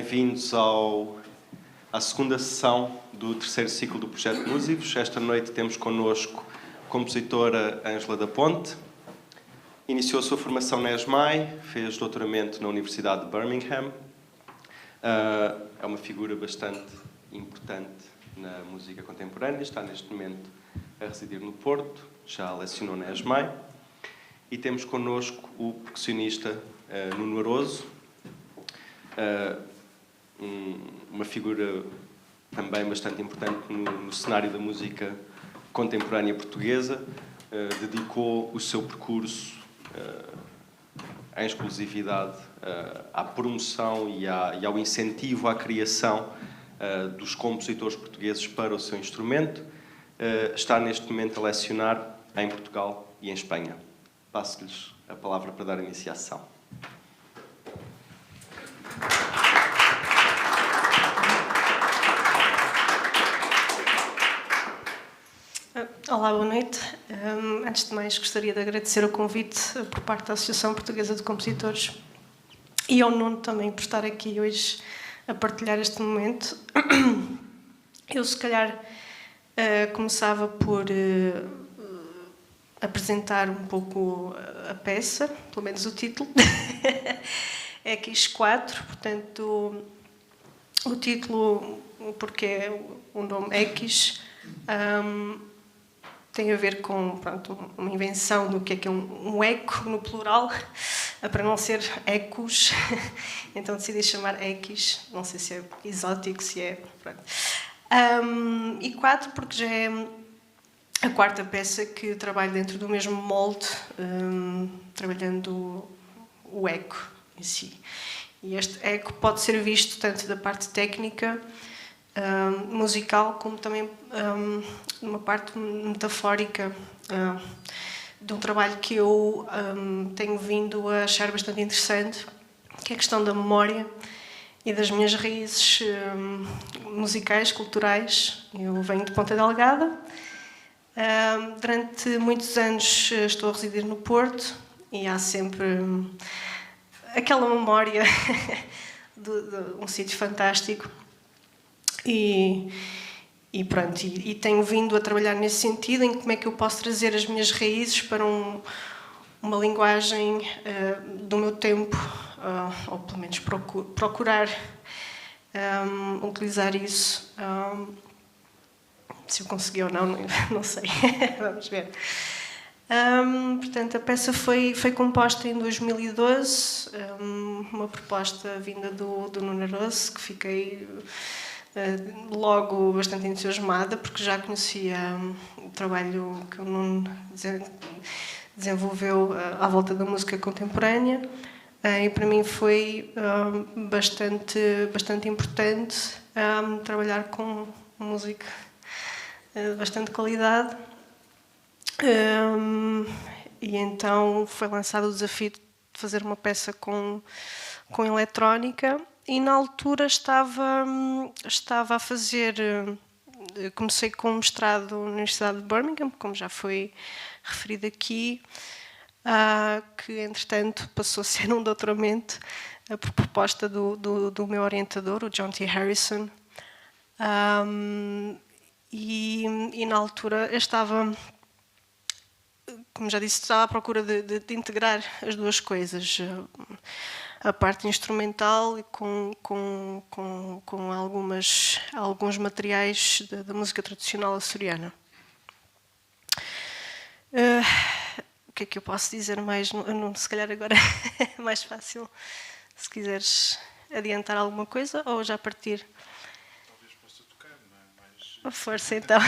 bem-vindos à segunda sessão do terceiro ciclo do Projeto Músicos. Esta noite temos connosco a compositora Ângela da Ponte. Iniciou a sua formação na ESMAI, fez doutoramento na Universidade de Birmingham. É uma figura bastante importante na música contemporânea, está neste momento a residir no Porto, já lecionou na ESMAI. E temos connosco o percussionista Nuno Aroso, uma figura também bastante importante no cenário da música contemporânea portuguesa. Dedicou o seu percurso em exclusividade à promoção e ao incentivo à criação dos compositores portugueses para o seu instrumento. Está neste momento a lecionar em Portugal e em Espanha. Passo-lhes a palavra para dar iniciação. Olá, boa noite. Antes de mais, gostaria de agradecer o convite por parte da Associação Portuguesa de Compositores e ao Nuno também por estar aqui hoje a partilhar este momento. Eu, se calhar, começava por apresentar um pouco a peça, pelo menos o título. X4, portanto, o título, porque é o nome X, tem a ver com, pronto, uma invenção do que é um eco no plural, para não ser ecos, então decidi chamar X, não sei se é exótico, se é... Pronto. E 4 porque já é a quarta peça que trabalho dentro do mesmo molde, trabalhando o eco em si. E este eco pode ser visto tanto da parte técnica, musical, como também uma parte metafórica de um trabalho que eu tenho vindo a achar bastante interessante, que é a questão da memória e das minhas raízes musicais, culturais. Eu venho de Ponta Delgada. Durante muitos anos estou a residir no Porto e há sempre aquela memória de um sítio fantástico. E pronto, e tenho vindo a trabalhar nesse sentido, em como é que eu posso trazer as minhas raízes para uma linguagem do meu tempo, ou pelo menos procurar utilizar isso. Se eu consegui ou não sei. Vamos ver. Portanto, a peça foi composta em 2012, uma proposta vinda do Nuno Aroso, que fiquei logo bastante entusiasmada, porque já conhecia o trabalho que o Nuno desenvolveu à volta da música contemporânea, e para mim foi bastante importante trabalhar com música de bastante qualidade. E então foi lançado o desafio de fazer uma peça com eletrónica, e na altura estava a fazer... Comecei com um mestrado na Universidade de Birmingham, como já foi referido aqui, que entretanto passou a ser um doutoramento por proposta do meu orientador, o John T. Harrison. E na altura eu estava, como já disse, estava à procura de integrar as duas coisas, a parte instrumental e com alguns materiais da música tradicional açoriana. O que é que eu posso dizer mais? Se calhar agora é mais fácil, se quiseres adiantar alguma coisa, ou já partir. Talvez possa tocar, não é? Mais... Força, então.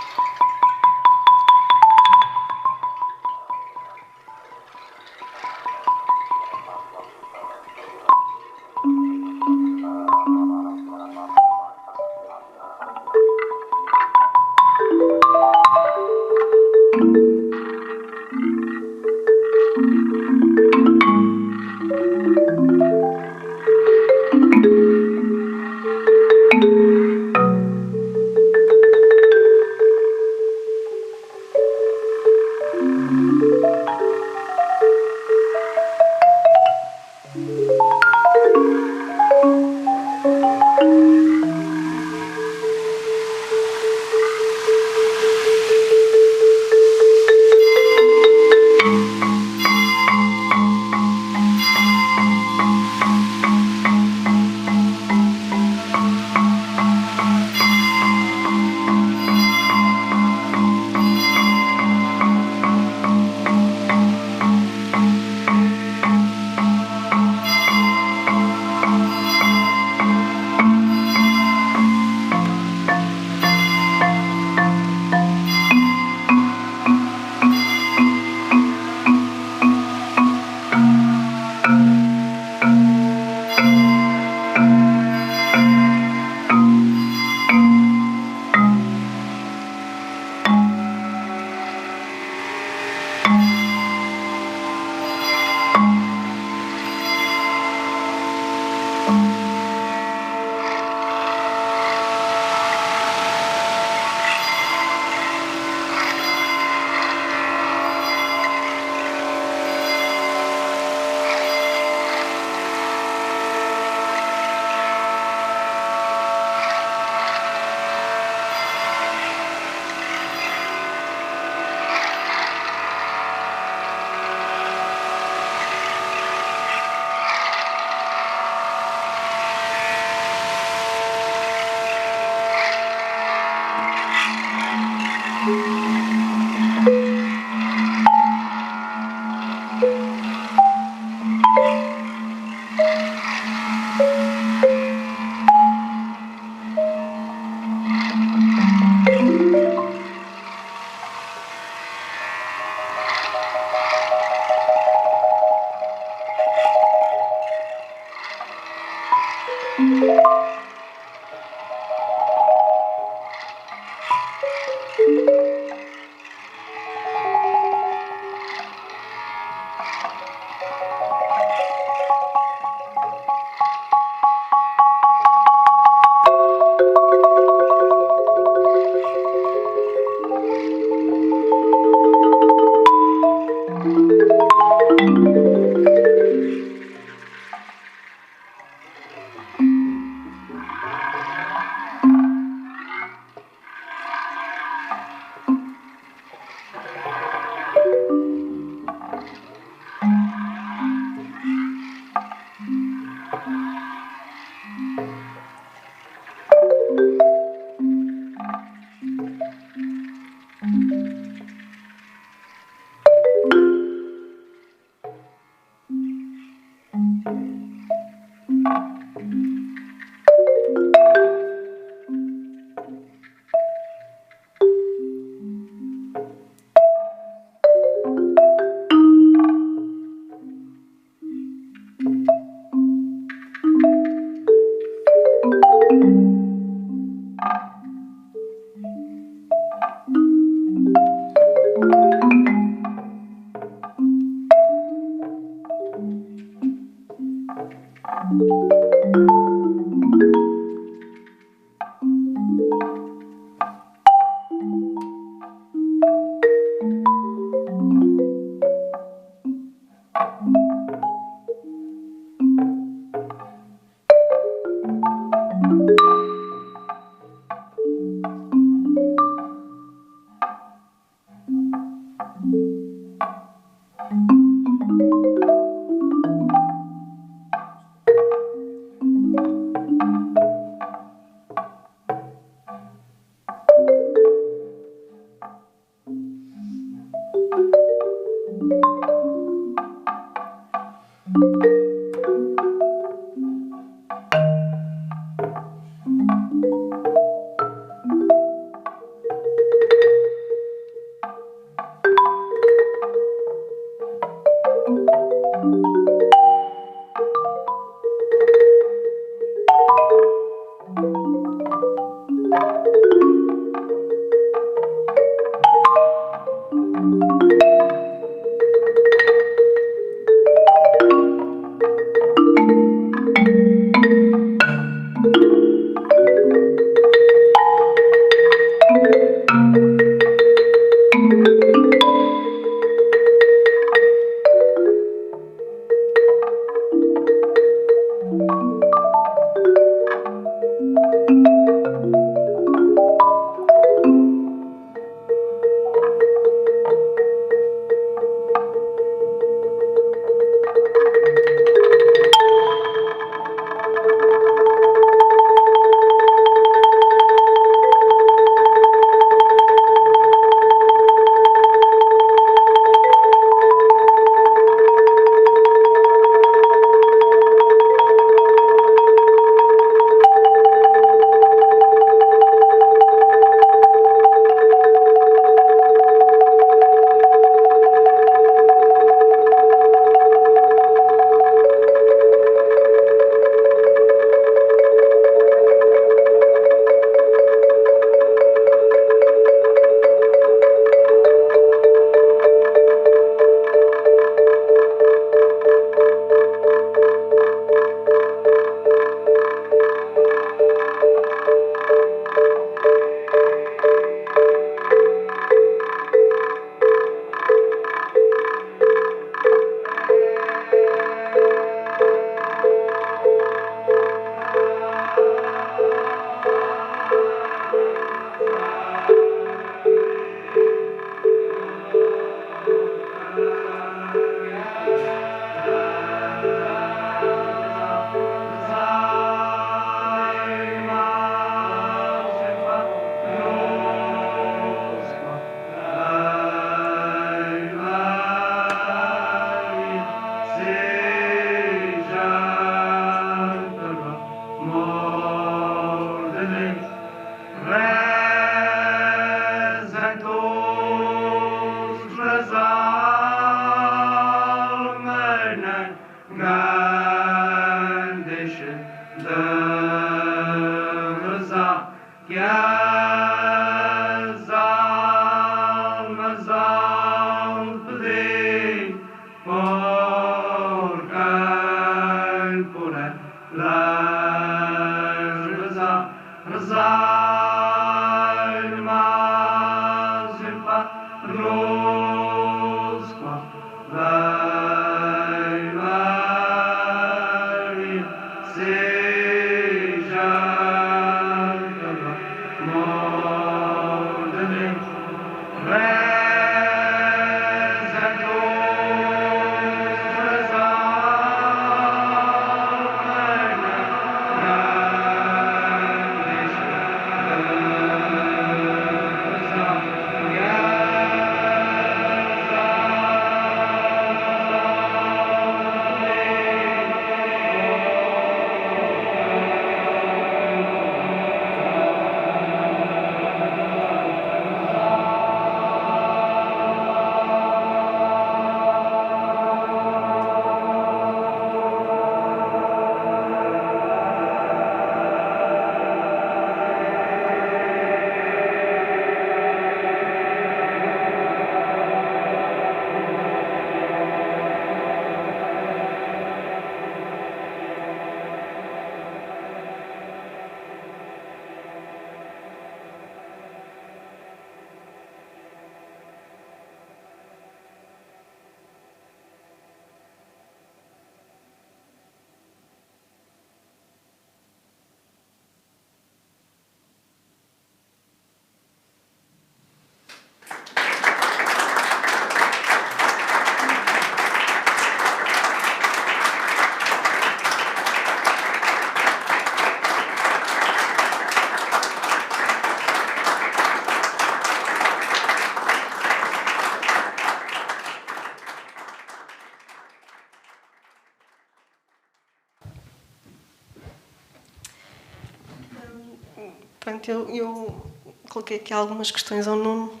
Pronto, eu coloquei aqui algumas questões ao Nuno.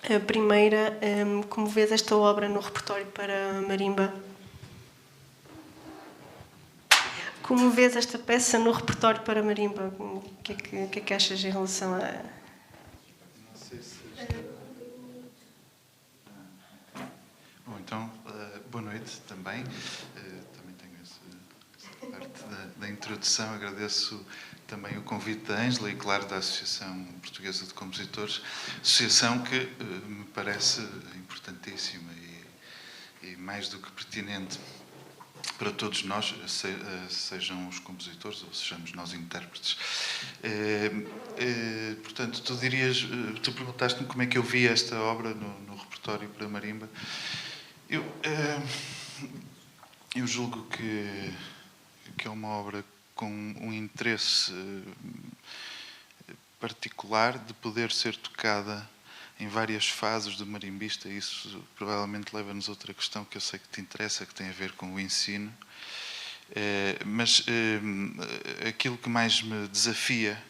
A primeira, como vês esta obra no repertório para marimba? Como vês esta peça no repertório para marimba? O que é que achas em relação a... Não sei se... Bom, então, boa noite também. Também tenho essa parte da introdução. Agradeço também o convite da Ângela e, claro, da Associação Portuguesa de Compositores, associação que me parece importantíssima e mais do que pertinente para todos nós, sejam os compositores ou sejamos nós intérpretes. Portanto, tu perguntaste-me como é que eu vi esta obra no repertório para marimba. Eu julgo que é uma obra com um interesse particular de poder ser tocada em várias fases do marimbista. Isso provavelmente leva-nos a outra questão que eu sei que te interessa, que tem a ver com o ensino. Mas aquilo que mais me desafia,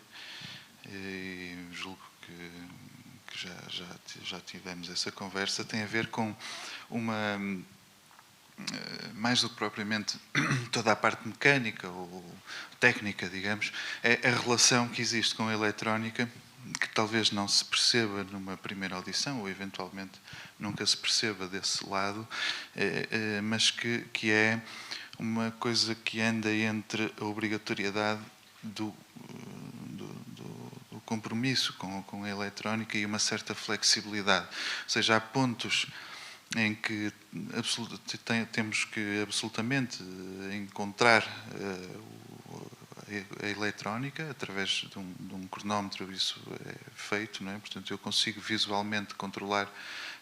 e julgo que já tivemos essa conversa, tem a ver com uma... mais do que propriamente toda a parte mecânica ou técnica, digamos, é a relação que existe com a eletrónica, que talvez não se perceba numa primeira audição, ou eventualmente nunca se perceba desse lado, mas que é uma coisa que anda entre a obrigatoriedade do compromisso com a eletrónica e uma certa flexibilidade. Ou seja, há pontos em que temos que absolutamente encontrar a eletrónica através de um cronómetro. Isso é feito, não é? Portanto, eu consigo visualmente controlar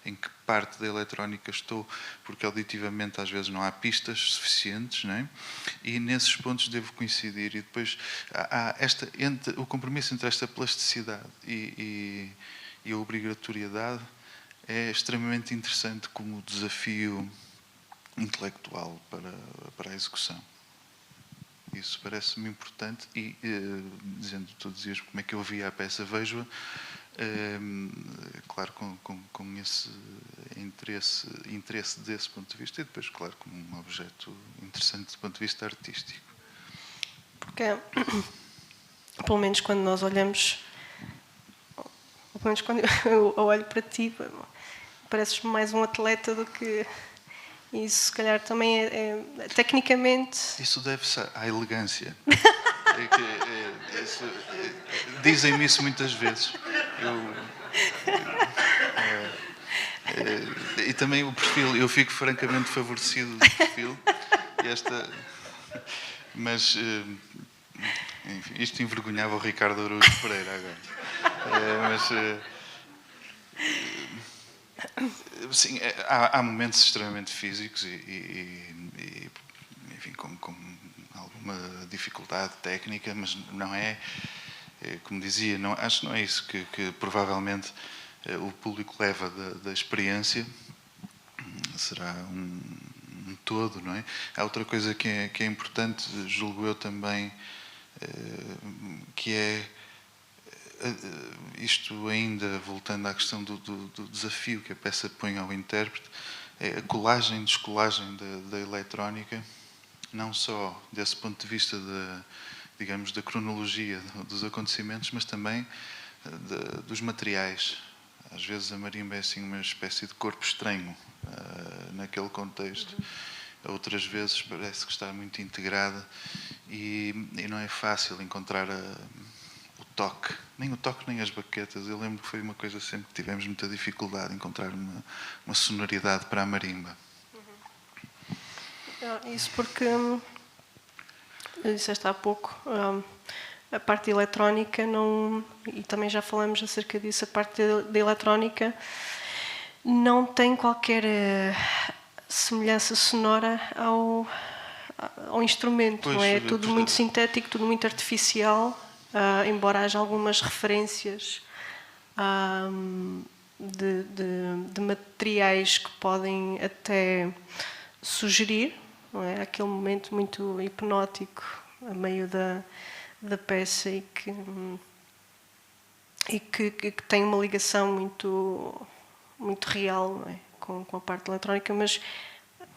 em que parte da eletrónica estou, porque auditivamente às vezes não há pistas suficientes, não é? E nesses pontos devo coincidir. E depois há o compromisso entre esta plasticidade e a obrigatoriedade é extremamente interessante como desafio intelectual para a execução. Isso parece-me importante e, tu dizias como é que eu via a peça, vejo-a, claro, com esse interesse desse ponto de vista e depois, claro, como um objeto interessante do ponto de vista artístico. Porque, pelo menos quando nós olhamos, ou pelo menos quando eu olho para ti, pareces mais um atleta do que... Isso, se calhar, também tecnicamente... Isso deve-se à elegância. Dizem-me isso muitas vezes. E também o perfil. Eu fico francamente favorecido do perfil. Mas, enfim, isto envergonhava o Ricardo Araújo Pereira agora. Sim, há momentos extremamente físicos enfim, com alguma dificuldade técnica, mas não é, como dizia, acho que não é isso que provavelmente o público leva da experiência. Será um todo, não é? Há outra coisa que é importante, julgo eu também, que é isto ainda voltando à questão do desafio que a peça põe ao intérprete, é a colagem e descolagem da eletrónica, não só desse ponto de vista digamos, da cronologia dos acontecimentos, mas também dos materiais. Às vezes a marimba é assim uma espécie de corpo estranho naquele contexto. Outras vezes parece que está muito integrada e não é fácil encontrar o toque, nem o toque nem as baquetas. Eu lembro que foi uma coisa sempre que tivemos muita dificuldade em encontrar uma sonoridade para a marimba. Isso porque, disseste há pouco, a parte eletrónica não, e também já falamos acerca disso, a parte da eletrónica não tem qualquer semelhança sonora ao instrumento, Pois, não é? É tudo muito sintético, tudo muito artificial, embora haja algumas referências de materiais que podem até sugerir, não é? Aquele momento muito hipnótico a meio da peça e que tem uma ligação muito real, não é? com a parte eletrónica, mas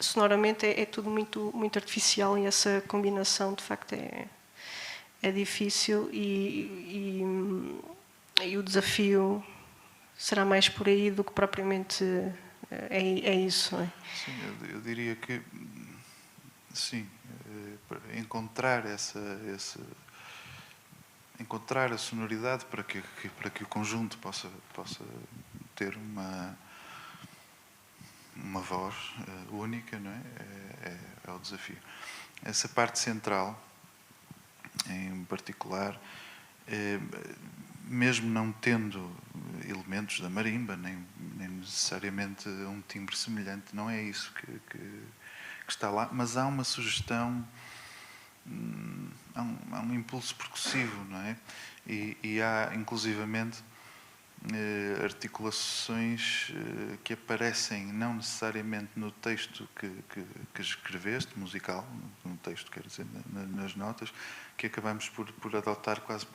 sonoramente é tudo muito artificial e essa combinação de facto é difícil e o desafio será mais por aí do que propriamente é isso, não é? Sim, eu diria que sim, encontrar encontrar a sonoridade para que o conjunto possa ter uma voz única, não é? É o desafio. Essa parte central, em particular, mesmo não tendo elementos da marimba, nem necessariamente um timbre semelhante, não é isso que está lá, mas há uma sugestão, há um impulso percussivo, não é? E há, inclusivamente, articulações que aparecem não necessariamente no texto que escreveste, musical, no texto, quer dizer, nas notas, que acabamos por adotar quase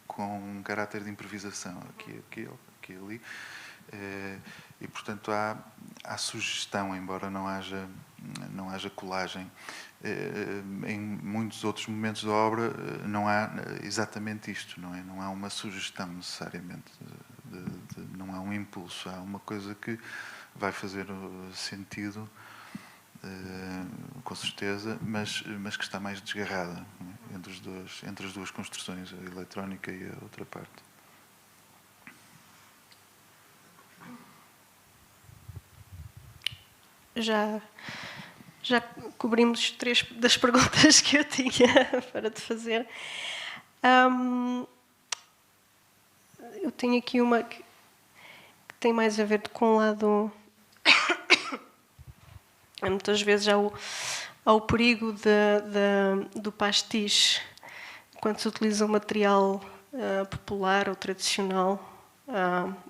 com um caráter de improvisação, aqui e ali. E, portanto, há sugestão, embora não haja colagem. Em muitos outros momentos da obra não há exatamente isto, não é? Não há uma sugestão necessariamente, não há um impulso, há uma coisa que vai fazer sentido, com certeza, mas que está mais desgarrada, não é? Entre as duas construções, a eletrónica e a outra parte. Já cobrimos 3 das perguntas que eu tinha para te fazer. Eu tenho aqui uma que tem mais a ver com o lado... Muitas vezes há o perigo do pastiche quando se utiliza um material popular ou tradicional.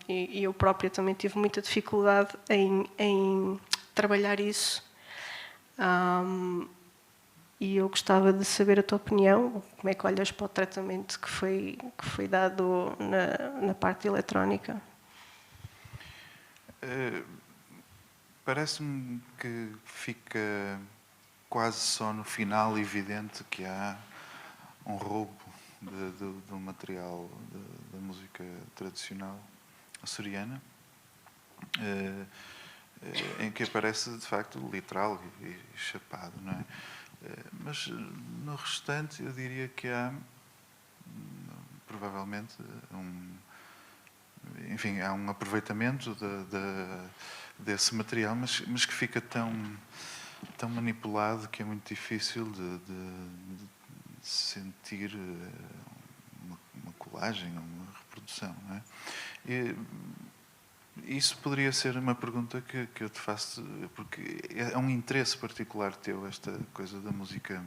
E eu própria também tive muita dificuldade em trabalhar isso. E eu gostava de saber a tua opinião, como é que olhas para o tratamento que foi dado na parte eletrónica? Parece-me que fica quase só no final evidente que há um roubo do material da música tradicional açoriana, em que aparece de facto literal e chapado, não é? Mas no restante eu diria que há provavelmente há um aproveitamento desse material, mas que fica tão manipulado que é muito difícil de sentir uma colagem, uma reprodução, não é? Isso poderia ser uma pergunta que eu te faço, porque é um interesse particular teu, esta coisa da música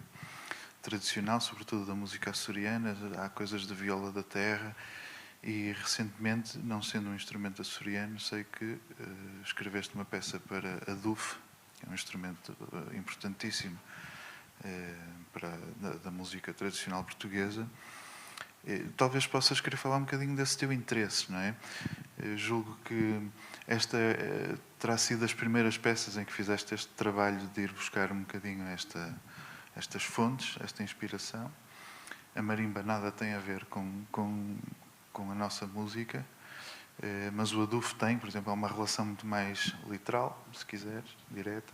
tradicional, sobretudo da música açoriana. Há coisas de viola da terra e, recentemente, não sendo um instrumento açoriano, sei que escreveste uma peça para a DUF, que é um instrumento importantíssimo da música tradicional portuguesa. Talvez possas querer falar um bocadinho desse teu interesse, não é? Eu julgo que esta terá sido das primeiras peças em que fizeste este trabalho de ir buscar um bocadinho estas fontes, esta inspiração. A marimba nada tem a ver com a nossa música, mas o adufo tem, por exemplo, é uma relação muito mais literal, se quiseres, direta.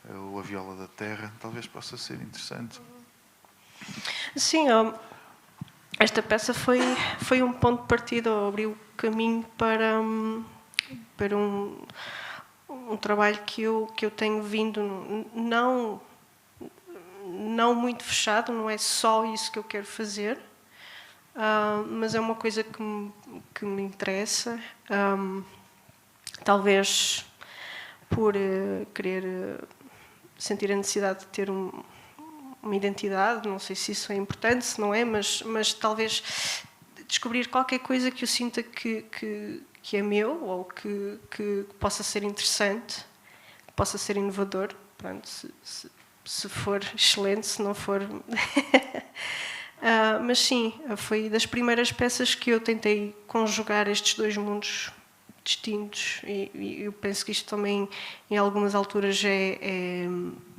Ou a viola da terra, talvez possa ser interessante. Sim, esta peça foi um ponto de partida, abriu caminho para um trabalho que eu tenho vindo, não muito fechado, não é só isso que eu quero fazer, mas é uma coisa que me interessa, talvez por querer sentir a necessidade de ter uma identidade, não sei se isso é importante, se não é, mas talvez descobrir qualquer coisa que eu sinta que é meu ou que possa ser interessante, que possa ser inovador. Pronto, se for excelente, se não for... mas sim, foi das primeiras peças que eu tentei conjugar estes dois mundos distintos e eu penso que isto também em algumas alturas é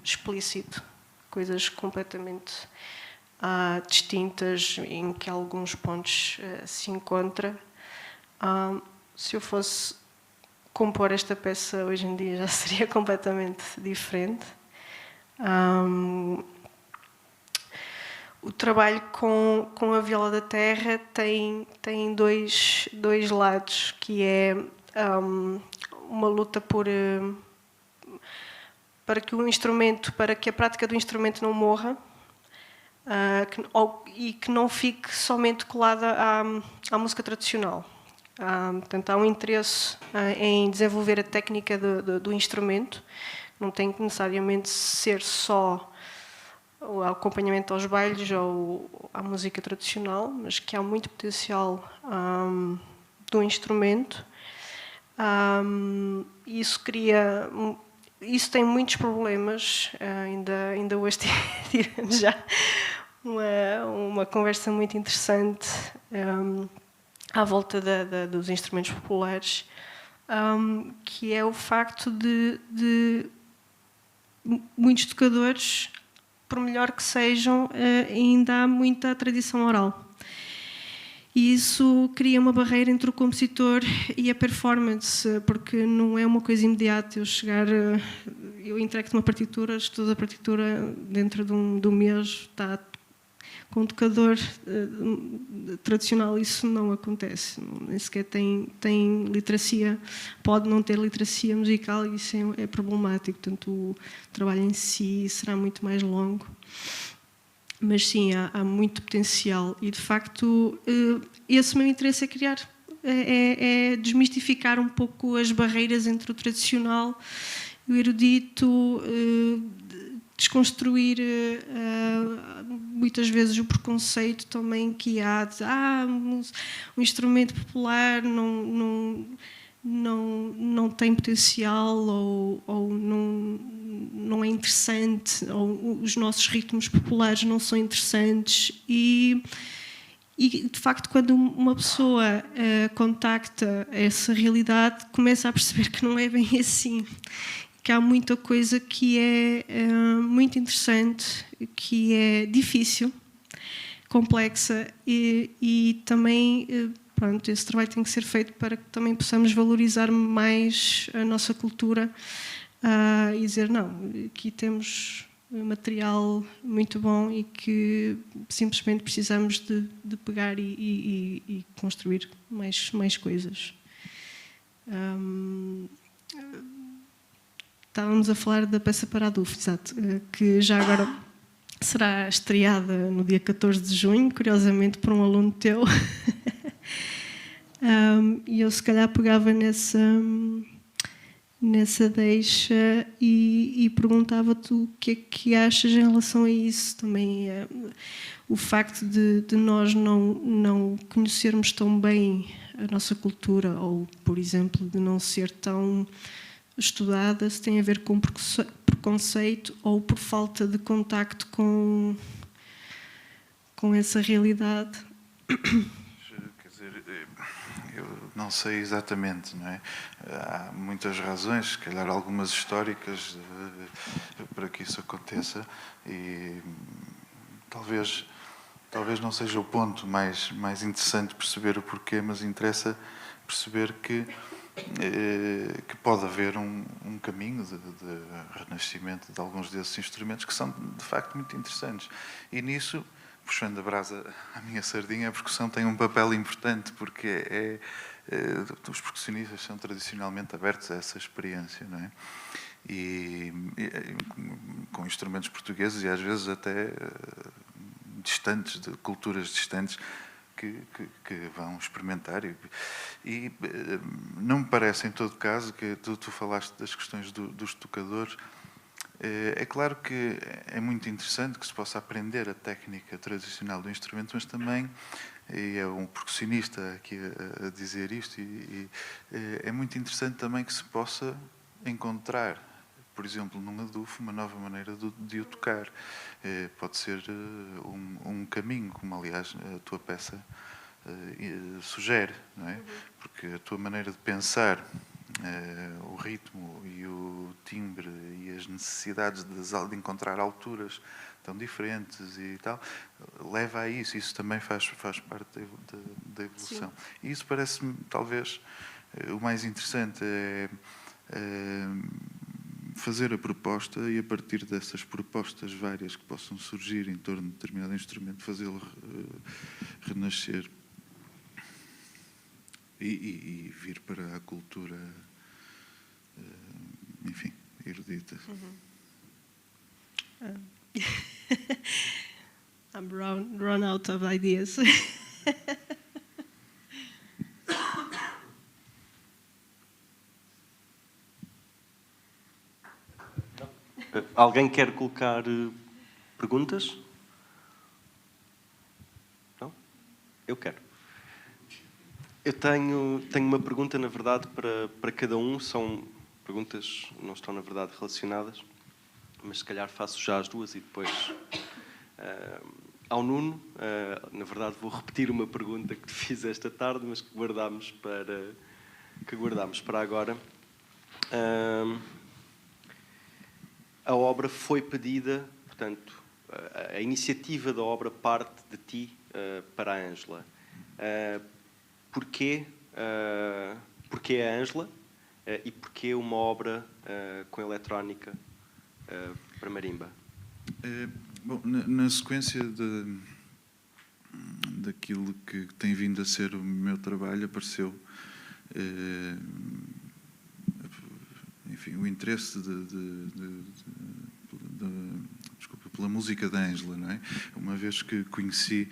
explícito, coisas completamente distintas em que alguns pontos se encontra. Se eu fosse compor esta peça hoje em dia já seria completamente diferente. O trabalho com a viola da terra tem dois lados, que é uma luta para que a prática do instrumento não morra e que não fique somente colada à música tradicional. Portanto, há um interesse em desenvolver a técnica do instrumento, não tem que necessariamente ser só o acompanhamento aos bailes ou à música tradicional, mas que há muito potencial do instrumento. Isso tem muitos problemas, ainda hoje tivemos já uma conversa muito interessante à volta dos instrumentos populares, que é o facto de muitos tocadores, por melhor que sejam, ainda há muita tradição oral. E isso cria uma barreira entre o compositor e a performance, porque não é uma coisa imediata. Eu entrego-te uma partitura, estudo a partitura, dentro de um mês está com um tocador tradicional. Isso não acontece, nem sequer tem literacia, pode não ter literacia musical e isso é problemático. Portanto, o trabalho em si será muito mais longo. Mas sim, há muito potencial e, de facto, esse meu interesse é criar, é desmistificar um pouco as barreiras entre o tradicional e o erudito, desconstruir muitas vezes o preconceito também que há de um instrumento popular não tem potencial ou não é interessante, ou os nossos ritmos populares não são interessantes e de facto, quando uma pessoa contacta essa realidade, começa a perceber que não é bem assim, que há muita coisa que é muito interessante, que é difícil, complexa e também, pronto, esse trabalho tem que ser feito para que também possamos valorizar mais a nossa cultura e dizer, não, aqui temos material muito bom e que simplesmente precisamos de pegar e construir mais coisas. Estávamos a falar da peça para adultos, exato, que já agora será estreada no dia 14 de junho, curiosamente por um aluno teu. E eu se calhar pegava nessa deixa e perguntava-te o que é que achas em relação a isso também. O facto de nós não conhecermos tão bem a nossa cultura, ou, por exemplo, de não ser tão estudada, se tem a ver com preconceito ou por falta de contacto com essa realidade. Quer dizer, eu não sei exatamente, não é? Há muitas razões, se calhar algumas históricas, para que isso aconteça, e talvez não seja o ponto mais interessante perceber o porquê, mas interessa perceber que pode haver um caminho de renascimento de alguns desses instrumentos que são, de facto, muito interessantes. E nisso, puxando a brasa à minha sardinha, a percussão tem um papel importante, porque os percussionistas são tradicionalmente abertos a essa experiência, não é? E com instrumentos portugueses e às vezes até distantes, de culturas distantes, que vão experimentar. E não me parece, em todo caso, que tu falaste das questões dos tocadores. É claro que é muito interessante que se possa aprender a técnica tradicional do instrumento, mas também, e é um percussionista aqui a dizer isto, é muito interessante também que se possa encontrar, por exemplo, num adufo, uma nova maneira de o tocar. Pode ser um caminho, como aliás a tua peça sugere, não é? Porque a tua maneira de pensar, o ritmo e o timbre e as necessidades de encontrar alturas tão diferentes e tal, leva a isso. Isso também faz parte da evolução. Sim. E isso parece-me, talvez, o mais interessante é fazer a proposta e, a partir dessas propostas várias que possam surgir em torno de determinado instrumento, fazê-lo renascer e vir para a cultura, enfim, erudita. I'm run out of ideas. Alguém quer colocar perguntas? Não? Eu quero. Eu tenho uma pergunta, na verdade, para cada um. São perguntas, não estão, na verdade, relacionadas, mas se calhar faço já as duas e depois... ao Nuno, na verdade, vou repetir uma pergunta que te fiz esta tarde, mas que guardámos para agora. A obra foi pedida, portanto, a iniciativa da obra parte de ti para a Ângela. Porquê a Ângela e porquê uma obra com eletrónica para marimba? Bom, na sequência daquilo que tem vindo a ser o meu trabalho, apareceu enfim, o interesse pela música da Ângela, não é? Uma vez que conheci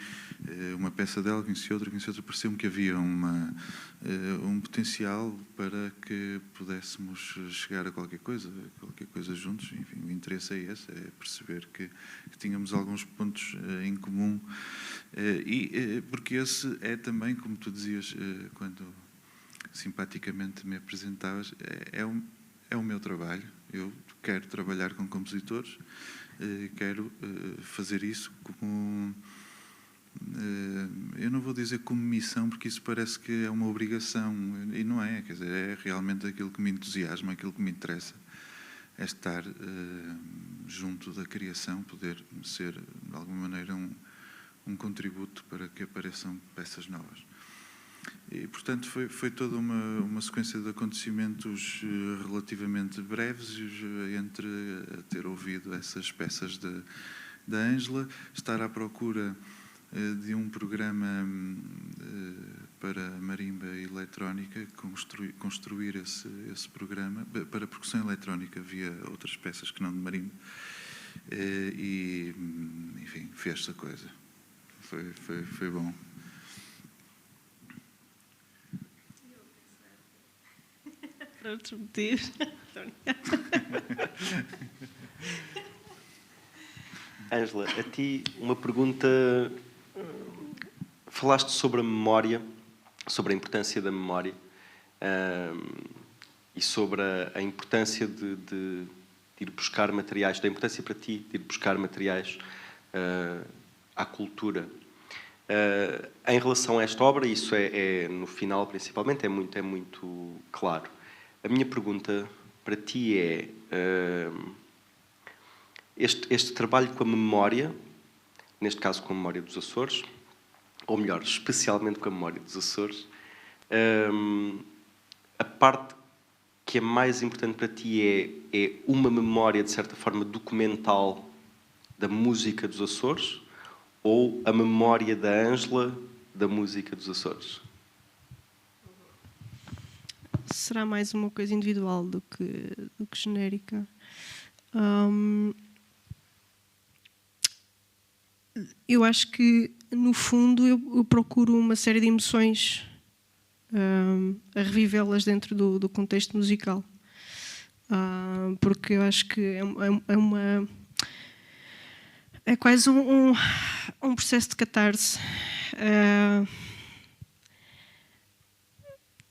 uma peça dela, conheci outra, pareceu-me que havia um potencial para que pudéssemos chegar a qualquer coisa juntos. Enfim, o interesse é esse, é perceber que tínhamos alguns pontos em comum, porque esse é também, como tu dizias quando simpaticamente me apresentavas, é o meu trabalho. Eu quero trabalhar com compositores, quero fazer isso como... eu não vou dizer como missão, porque isso parece que é uma obrigação, e não é. Quer dizer, é realmente aquilo que me entusiasma, aquilo que me interessa, é estar junto da criação, poder ser, de alguma maneira, um contributo para que apareçam peças novas. E, portanto, foi toda uma sequência de acontecimentos relativamente breves entre ter ouvido essas peças da Ângela, estar à procura de um programa para marimba eletrónica, construir esse programa. Para percussão eletrónica havia outras peças que não de marimba. E, enfim, fez-se a coisa. Foi bom. Para outros motivos. Ângela, a ti uma pergunta. Falaste sobre a memória, sobre a importância da memória e sobre a importância de ir buscar materiais, da importância para ti de ir buscar materiais à cultura. Em relação a esta obra, isso é no final principalmente, é muito claro. A minha pergunta para ti é este trabalho com a memória, neste caso com a memória dos Açores, ou melhor, especialmente com a memória dos Açores, a parte que é mais importante para ti é uma memória, de certa forma, documental da música dos Açores ou a memória da Ângela da música dos Açores? Será mais uma coisa individual do que genérica. Eu acho que, no fundo, eu procuro uma série de emoções a revivê-las dentro do contexto musical. Porque eu acho que é quase um processo de catarse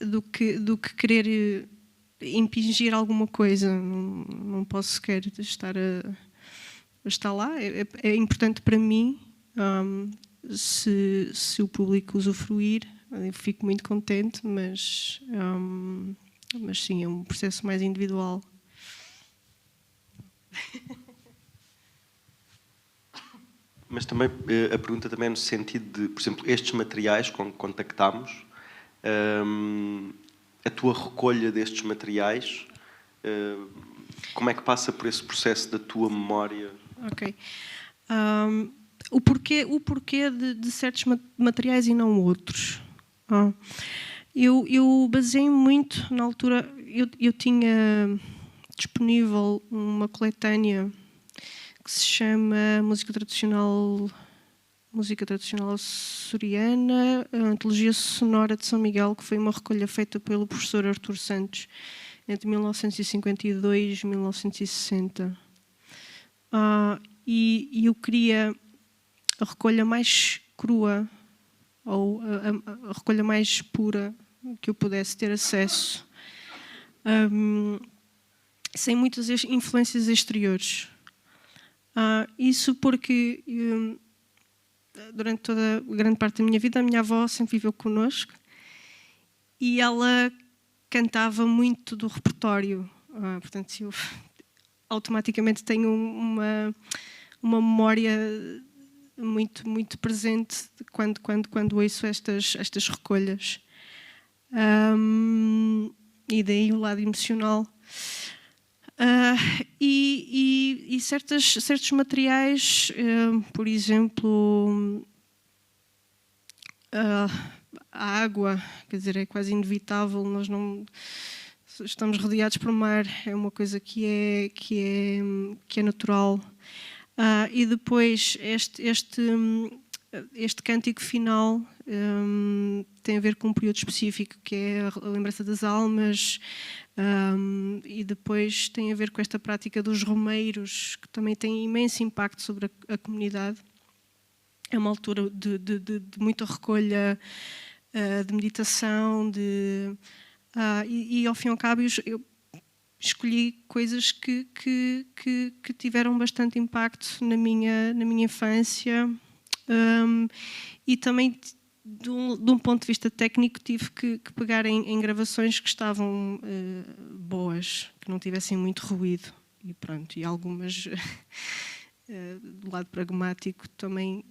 do que querer impingir alguma coisa. Não posso sequer estar lá. É importante para mim, se o público usufruir, eu fico muito contente, mas sim, é um processo mais individual. Mas também a pergunta também é no sentido de, por exemplo, estes materiais com que contactámos, a tua recolha destes materiais, como é que passa por esse processo da tua memória? Ok. O porquê de certos materiais e não outros. Eu baseei muito, na altura, eu tinha disponível uma coletânea que se chama Música Tradicional Açoriana, a Antologia Sonora de São Miguel, que foi uma recolha feita pelo professor Artur Santos entre 1952 e 1960. E eu queria a recolha mais crua, ou a recolha mais pura que eu pudesse ter acesso, sem muitas influências exteriores. Isso porque durante toda a grande parte da minha vida a minha avó sempre viveu connosco e ela cantava muito do repertório. Portanto, eu automaticamente tenho uma memória muito presente quando ouço estas recolhas. E daí o lado emocional. E certos materiais, por exemplo, a água, quer dizer, é quase inevitável, nós não estamos rodeados por mar, é uma coisa que é natural. E depois este cântico final tem a ver com um período específico, que é a lembrança das almas, e depois tem a ver com esta prática dos romeiros, que também tem imenso impacto sobre a comunidade. É uma altura de muita recolha, de meditação, e ao fim e ao cabo eu escolhi coisas que tiveram bastante impacto na minha infância, e também de um ponto de vista técnico tive que pegar em gravações que estavam boas, que não tivessem muito ruído, e algumas do lado pragmático também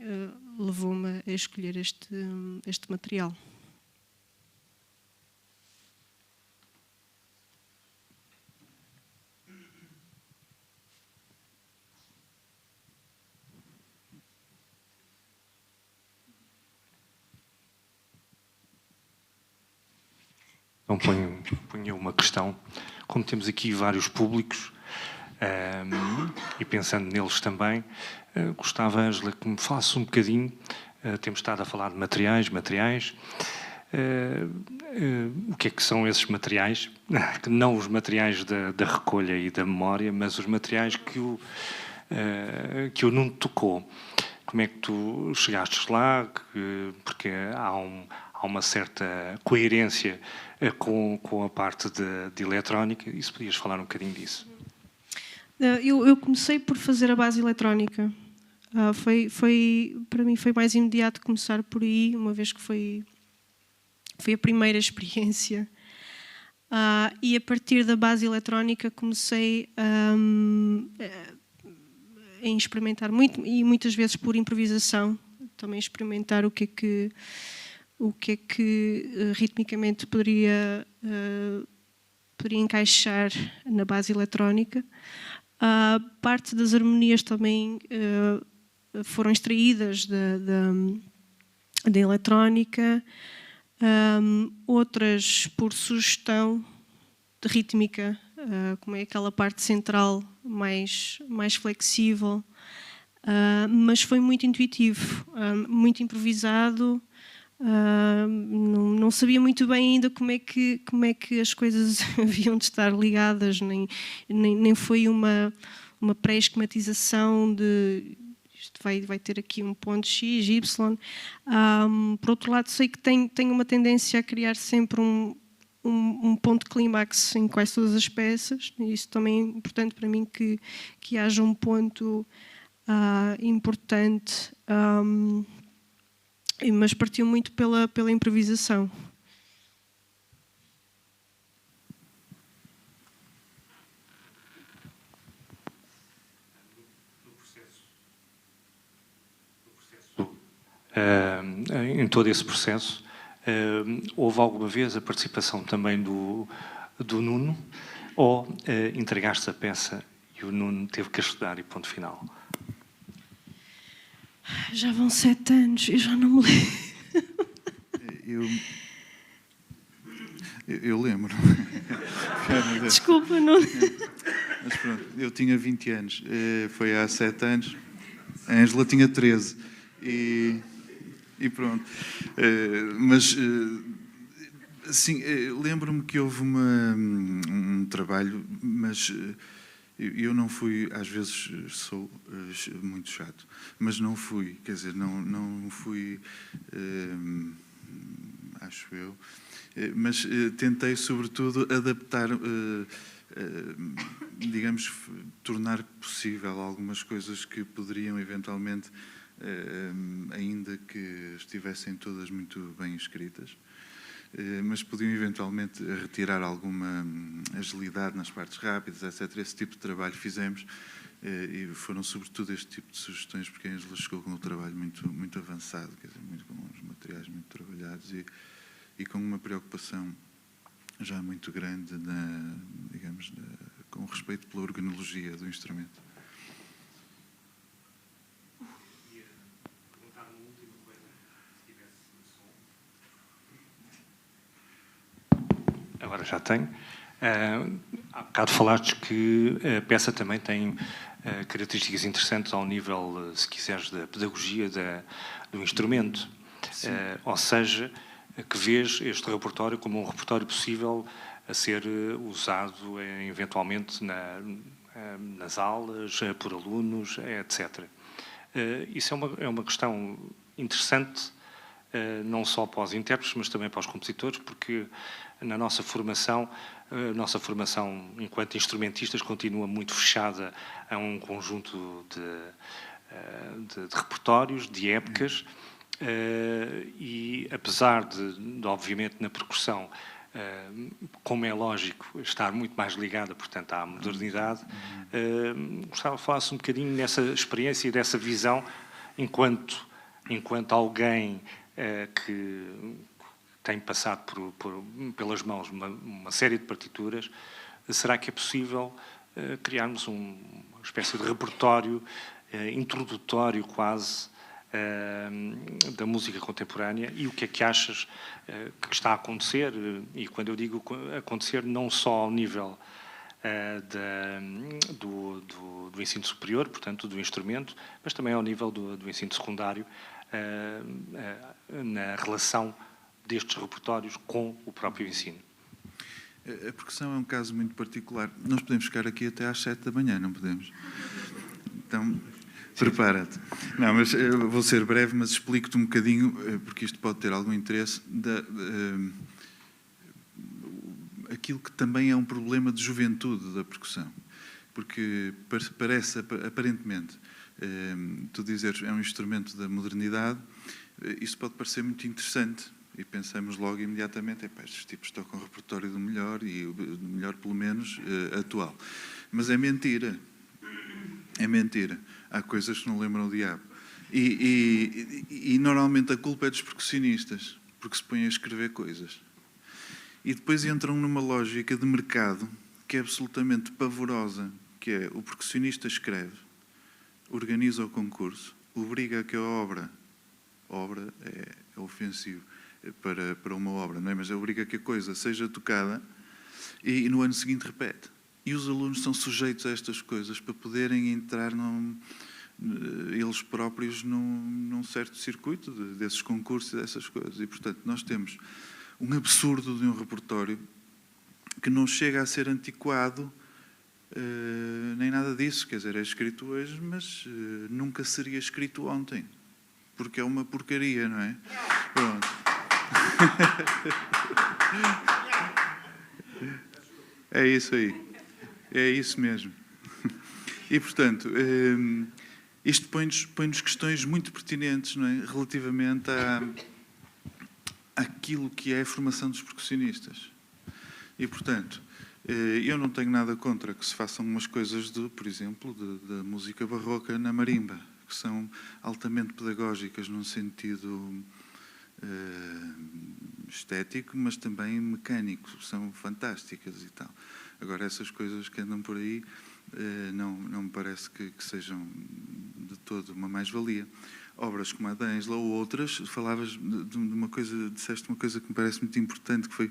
levou-me a escolher este material. Então ponho uma questão. Como temos aqui vários públicos, e pensando neles também, gostava, Ângela, que me falasse um bocadinho, temos estado a falar de materiais, o que é que são esses materiais? Não os materiais da recolha e da memória, mas os materiais que o Nuno tocou. Como é que tu chegaste lá? Porque há uma certa coerência com a parte de eletrónica, e se podias falar um bocadinho disso. Eu comecei por fazer a base eletrónica. Para mim foi mais imediato começar por aí, uma vez que foi a primeira experiência. E a partir da base eletrónica comecei a experimentar muito, e muitas vezes por improvisação, também experimentar o que é que ritmicamente poderia encaixar na base eletrónica. Parte das harmonias também foram extraídas da eletrónica, outras por sugestão de rítmica, como é aquela parte central mais flexível, mas foi muito intuitivo, muito improvisado. Não sabia muito bem ainda como é que as coisas haviam de estar ligadas, nem foi uma pré-esquematização de isto vai ter aqui um ponto X, Y. Por outro lado, sei que tenho uma tendência a criar sempre um ponto de clímax em quase todas as peças, e isso também é importante para mim, que haja um ponto importante. Mas partiu muito pela improvisação. Em todo esse processo, houve alguma vez a participação também do Nuno, ou entregaste a peça e o Nuno teve que ajudar e ponto final? Já vão 7 anos, eu já não me lembro. Eu lembro. Desculpa, não. Mas pronto, eu tinha 20 anos, foi há 7 anos, a Ângela tinha 13 e pronto. Mas sim, lembro-me que houve um trabalho, mas eu não fui, às vezes sou muito chato, mas não fui, quer dizer, não fui, acho eu, mas tentei sobretudo adaptar, digamos, tornar possível algumas coisas que poderiam eventualmente, ainda que estivessem todas muito bem escritas, mas podiam eventualmente retirar alguma agilidade nas partes rápidas, etc. Esse tipo de trabalho fizemos, e foram sobretudo este tipo de sugestões, porque a Ângela chegou com um trabalho muito avançado, quer dizer, com uns materiais muito trabalhados e com uma preocupação já muito grande, digamos, com respeito pela organologia do instrumento. Agora já tenho. Há bocado falaste que a peça também tem características interessantes ao nível, se quiseres, da pedagogia do instrumento. Ou seja, que vês este repertório como um repertório possível a ser usado eventualmente nas aulas, por alunos, etc. Isso é uma questão interessante, não só para os intérpretes, mas também para os compositores, porque na nossa formação enquanto instrumentistas continua muito fechada a um conjunto de repertórios, de épocas, e apesar de obviamente na percussão, como é lógico, estar muito mais ligada, portanto, à modernidade, gostava de falar-se um bocadinho nessa experiência e dessa visão enquanto enquanto alguém que tem passado pelas mãos uma série de partituras, será que é possível criarmos uma espécie de repertório introdutório quase da música contemporânea? E o que é que achas que está a acontecer? E quando eu digo acontecer, não só ao nível do ensino superior, portanto, do instrumento, mas também ao nível do ensino secundário, na relação destes repertórios com o próprio ensino. A percussão é um caso muito particular. Nós podemos ficar aqui até às 7 da manhã, não podemos? Então, prepara-te. Não, mas eu vou ser breve, mas explico-te um bocadinho, porque isto pode ter algum interesse, aquilo que também é um problema de juventude da percussão. Porque parece, aparentemente, tu dizeres é um instrumento da modernidade, isso pode parecer muito interessante. E pensamos logo imediatamente, estes tipos tocam o repertório do melhor, e do melhor pelo menos atual. Mas é mentira. É mentira. Há coisas que não lembram o diabo. E normalmente a culpa é dos percussionistas, porque se põem a escrever coisas. E depois entram numa lógica de mercado que é absolutamente pavorosa, que é o percussionista escreve, organiza o concurso, obriga a que a obra é ofensivo para uma obra, não é? Mas obriga a que a coisa seja tocada e no ano seguinte repete. E os alunos são sujeitos a estas coisas para poderem entrar eles próprios num certo circuito desses concursos e dessas coisas. E, portanto, nós temos um absurdo de um repertório que não chega a ser antiquado, nem nada disso. Quer dizer, é escrito hoje, mas nunca seria escrito ontem. Porque é uma porcaria, não é? Pronto. É isso aí. É isso mesmo. E, portanto, isto põe-nos questões muito pertinentes, não é? Relativamente àquilo que é a formação dos percussionistas. E, portanto, eu não tenho nada contra que se façam umas coisas, por exemplo, da música barroca na marimba, que são altamente pedagógicas num sentido estético, mas também mecânico, são fantásticas e tal. Agora, essas coisas que andam por aí não me parece que sejam de todo uma mais-valia. Obras como a da Ângela ou outras, falavas de uma coisa, disseste uma coisa que me parece muito importante, que foi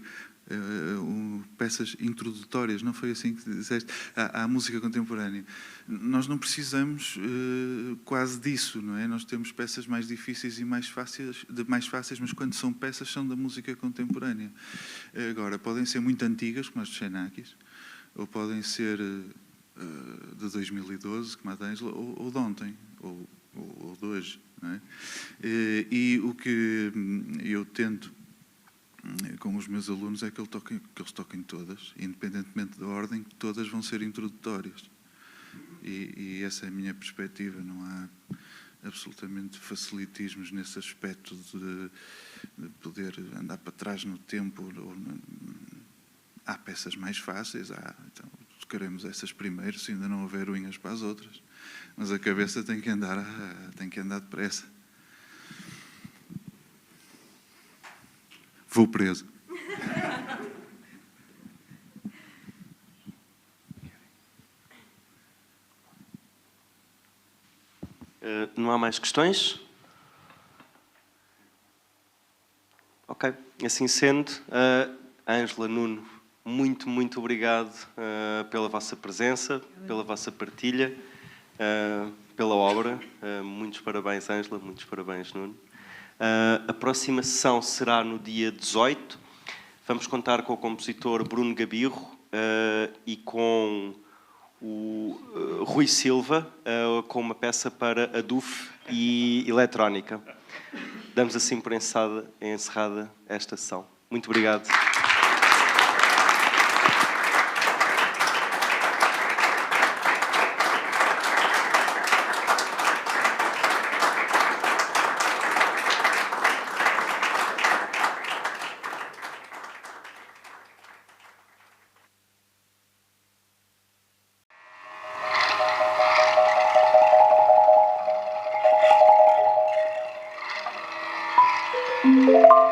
peças introdutórias, não foi assim que disseste, à música contemporânea. Nós não precisamos quase disso, não é? Nós temos peças mais difíceis e mais fáceis, mas quando são peças são da música contemporânea. Agora, podem ser muito antigas, como as de Xenakis, ou podem ser de 2012, como a da Ângela, ou de ontem, ou de hoje, não é? E o que eu tento com os meus alunos é que eles toquem todas, independentemente da ordem, que todas vão ser introdutórias. E essa é a minha perspectiva. Não há absolutamente facilitismos nesse aspecto de poder andar para trás no tempo. Há peças mais fáceis, então tocaremos essas primeiro, se ainda não houver unhas para as outras. Mas a cabeça tem que andar depressa. Vou preso. Não há mais questões? Ok. Assim sendo, Ângela, Nuno, muito, muito obrigado pela vossa presença, pela vossa partilha, pela obra. Muitos parabéns, Ângela, muitos parabéns, Nuno. A próxima sessão será no dia 18. Vamos contar com o compositor Bruno Gabirro e com o Rui Silva, com uma peça para aduf e eletrónica. Damos assim por encerrada esta sessão. Muito obrigado. Obrigado.